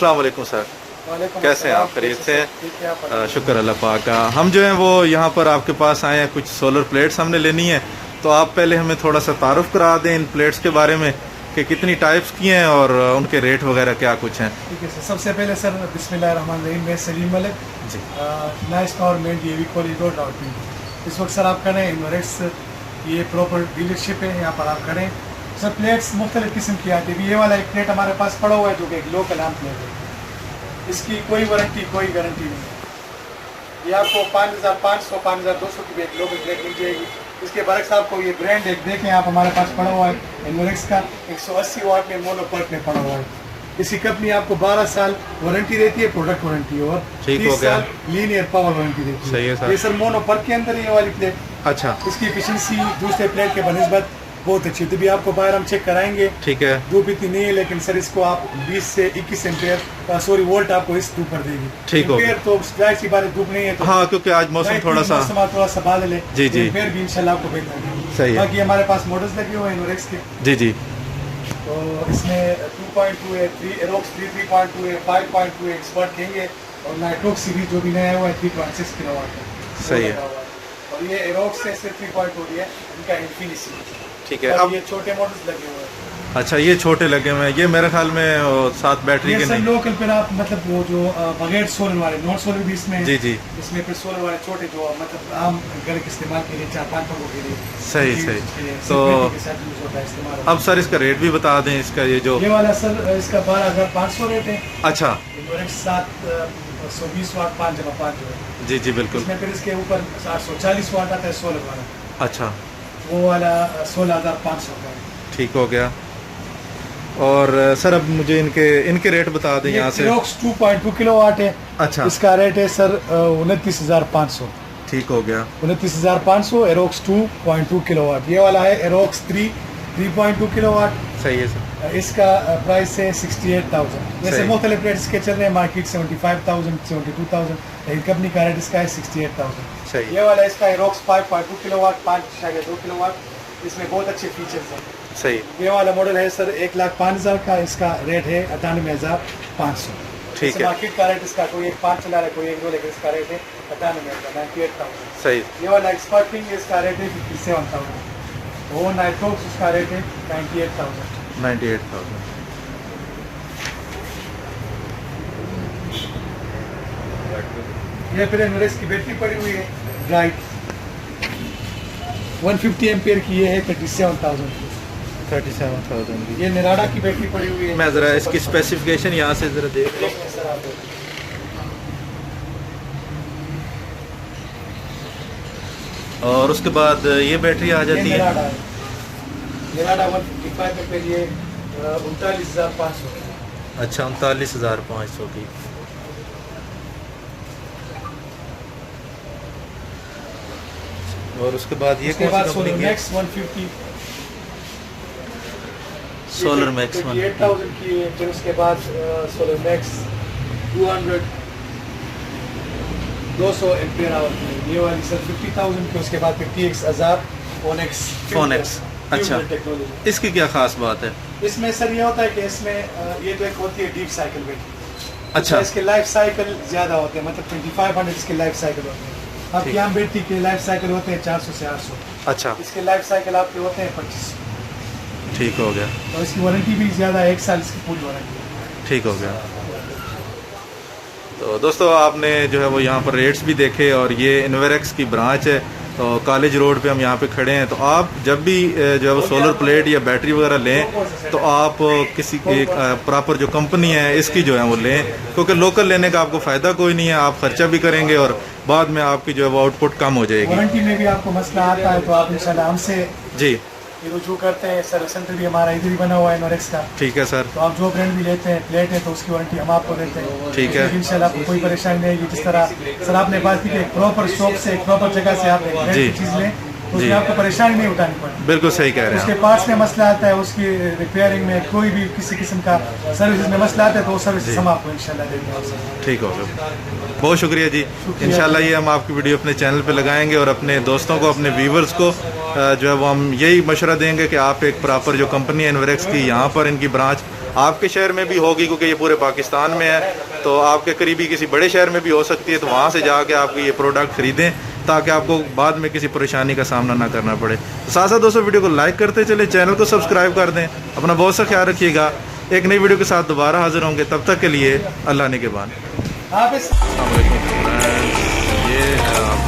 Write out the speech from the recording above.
अस्सलाम वालेकुम सर, कैसे हैं आप? खैरियत से हैं? शुक्र अल्लाह पाक का। हम जो हैं वो यहाँ पर आपके पास आए हैं, कुछ सोलर प्लेट्स हमने लेनी है, तो आप पहले हमें थोड़ा सा तारुफ करा दें इन प्लेट्स के बारे में कि कितनी टाइप्स की हैं और उनके रेट वगैरह क्या कुछ हैं। ठीक है सर, सबसे पहले सर बिस्मिल्लाहिर्रहमानिर्रहीम, मैं Salim Malik ji. Nice power main DAV college road राउटी। इस वक्त सर आप खड़े हैं इनोरेक्स, ये प्रॉपर डीलरशिप है, यहाँ पर आप खड़े हैं। सर प्लेट्स मुख्तलिफ किस्म की आती है। ये वाला एक प्लेट हमारे पास पड़ा हुआ है जो कि एक लोकल आम प्लेट है, इसकी कोई वारंटी कोई गारंटी नहीं है। ये आपको 5500 5200 की भी एक लोकल प्लेट मिल जाएगी। इसके बरक्स आपको ये ब्रांड एक देखें आप, हमारे पास पड़ा हुआ है इनोरेक्स का 180 वाट में मोनोपर्ट में पड़ा हुआ है। इसी कंपनी आपको 12 साल वारंटी देती है, प्रोडक्ट वारंटी, और 30 साल लीनियर पावर वारंटी देती है। सही है सर। ये सर मोनोपर्ट के अंदर ये वाली प्लेट, अच्छा, इसकी एफिशिएंसी दूसरे प्लेट के बनिस्बत बहुत अच्छी है। भी आपको बाहर हम चेक कराएंगे, ठीक है। धूप इतनी नहीं है, लेकिन सर इसको आप 20 से 21 एम्पेयर वोल्ट आपको इस धूप पर देगी। ठीक हो गया। तो जाहिर सी बात है धूप नहीं है तो हाँ, क्योंकि आज मौसम थोड़ा सा बादल है। जी जी, फिर भी इंशाल्लाह आपको बेहतर है। सही है। बाकी हमारे पास मॉडल्स लगे हुए हैं इनोरेक्स के। जी जी। तो इसमें 2.2 है, 3.2 है, 5.2 है, एक्सपर्ट कहेंगे, और नाइट्रोक्स सीरीज जो भी नया हुआ है 3.6 किलोवाट का। सही है। और ये एरोक्स से सिर्फ 3.2 है, इनका इन्फिनिटी। ठीक है। अब ये छोटे मॉडल्स लगे हुए हैं। अच्छा, ये छोटे लगे हुए हैं, ये मेरे ख्याल में 7 बैटरी के नहीं। लोकल पे आप मतलब वो जो बगैर सोलर वाले, नॉन सोलर भी इसमें जी जी, इसमें फिर सोलर वाले छोटे जो मतलब आम घर के इस्तेमाल के लिए 4-5 लोगों के लिए। सही सही। तो अब सर इसका रेट भी बता दें, इसका ये वाला सर इसका 12,500 रेट है। अच्छा, 720 वाट 5/5 जो है। जी जी बिल्कुल। इसमें फिर इसके ऊपर 840 वाट आता है सोलर वाला। अच्छा, वो वाला 16,500 का। ठीक हो गया। और सर अब मुझे इनके रेट बता दें यहाँ से। 2.2 किलोवाट है। अच्छा, इसका रेट है सर 29,500। ठीक हो गया। 29,500 एरोक्स 2.2 किलोवाट। ये वाला है एरोक्स 3.2 किलोवाट। सही है सर। इसका प्राइस है 68,000। वैसे मुख्तलिफ रेट इसके चल रहे हैं मार्केट, 75,000 72,000, लेकिन कंपनी का रेट इसका है 68,000। सही। ये वाला इसका एरोक्स 5.2 किलोवाट 5.2 किलोवाट। इसमें बहुत अच्छे फीचर्स हैं। सही। ये वाला मॉडल है सर 1,05,000 का, इसका रेट है 98,500। ठीक है। मार्केट का रेट इसका कोई 1.5 चला रहा है, कोई 1-2, लेकिन इसका रेट है 98,000। सही। ये वाला एक्सपर्ट किंग, इसका रेट है 57,000। वो नाइट्रोक्स उसका रेट है 98,000। ये फिर इनोरेक्स की बैटरी पड़ी हुई है ब्राइट 150 एम्पियर की, ये है 37,000 की। ये नेराडा की बैटरी पड़ी हुई है। मैं ज़रा इसकी स्पेसिफिकेशन यहाँ से ज़रा देख लूँ। और उसके बाद ये बैटरी आ जाती है नेराडा 155 एम्पियर, ये 39,500। अच्छा, 39,500 की। और उसके बाद ये सोलर मैक्स 150, सोलर मैक्स 8,000 की है। फिर उसके बाद सोलर मैक्स 200 एम्पियर आवर की, ये वाली सर 50,000 की। उसके बाद फिर TX1000 फोनेक्स। अच्छा, इसकी क्या खास बात है? इसमें सर ये होता है कि इसमें ये तो एक होती है डीप साइकिल बैटरी। अच्छा, इसके लाइफ साइकिल ज्यादा होते हैं, मतलब 2500 इसके लाइफ साइकिल होते हैं। आपकी आम बैटरी के लाइफ साइकिल होते हैं 400 से 800। अच्छा, इसके लाइफ साइकिल आपके होते हैं 2500। ठीक हो गया। और इसकी वारंटी भी ज्यादा, 1 साल इसकी पूरी वारंटी। ठीक हो गया। तो दोस्तों आपने जो है वो यहाँ पर रेट्स भी देखे, और ये इनोरेक्स की ब्रांच है, तो कॉलेज रोड पे हम यहाँ पे खड़े हैं। तो आप जब भी जो है वो सोलर प्लेट या बैटरी वगैरह लें, तो आप किसी एक प्रॉपर जो कंपनी है इसकी जो है वो लें, क्योंकि लोकल लेने का आपको फ़ायदा कोई नहीं है। आप खर्चा भी करेंगे और बाद में आपकी जो है वो आउटपुट कम हो जाएगी। वारंटी में भी आपको मसला आता है तो आप इंशाल्लाह हमसे जी रुजू करते हैं। सर्विस सेंटर भी हमारा इधर ही बना हुआ है इनोरेक्स का। ठीक है सर। तो आप जो ब्रांड भी लेते हैं प्लेट है तो उसकी वारंटी हम आपको देते हैं। ठीक है। इंशाल्लाह आपको कोई परेशानी नहीं आएगी। जिस तरह सर आपने बात की कि एक प्रॉपर शॉप से, एक प्रॉपर जगह से आप एक ब्रांड की चीज़ लें, उसमें जी। आपको परेशानी नहीं उठानी पड़ती। बिल्कुल सही कह रहे उसके हैं आप। पार्ट्स में मसला आता है, उसकी रिपेयरिंग में कोई भी किसी किस्म का सर्विस में मसला आता है तो वो सर्विस हम आपको इंशाल्लाह देते हैं। ठीक हो गया, बहुत शुक्रिया जी। इंशाल्लाह ये हम आपकी वीडियो अपने चैनल पे लगाएंगे और अपने दोस्तों को, अपने व्यूवर्स को जो है वो हम यही मशवरा देंगे कि आप एक प्रॉपर जो कंपनी है इन्वेरेक्स की, यहाँ पर इनकी ब्रांच आपके शहर में भी होगी क्योंकि ये पूरे पाकिस्तान में है, तो आपके करीबी किसी बड़े शहर में भी हो सकती है, तो वहाँ से जाके आप ये प्रोडक्ट ख़रीदें ताकि आपको बाद में किसी परेशानी का सामना ना करना पड़े। तो साथ साथ दोस्तों वीडियो को लाइक करते चले, चैनल को सब्सक्राइब कर दें। अपना बहुत सा ख्याल रखिएगा। एक नई वीडियो के साथ दोबारा हाजिर होंगे, तब तक के लिए अल्लाह ने के बाद। हाफिज़। अस्सलाम वालेकुम फ्रेंड्स, ये है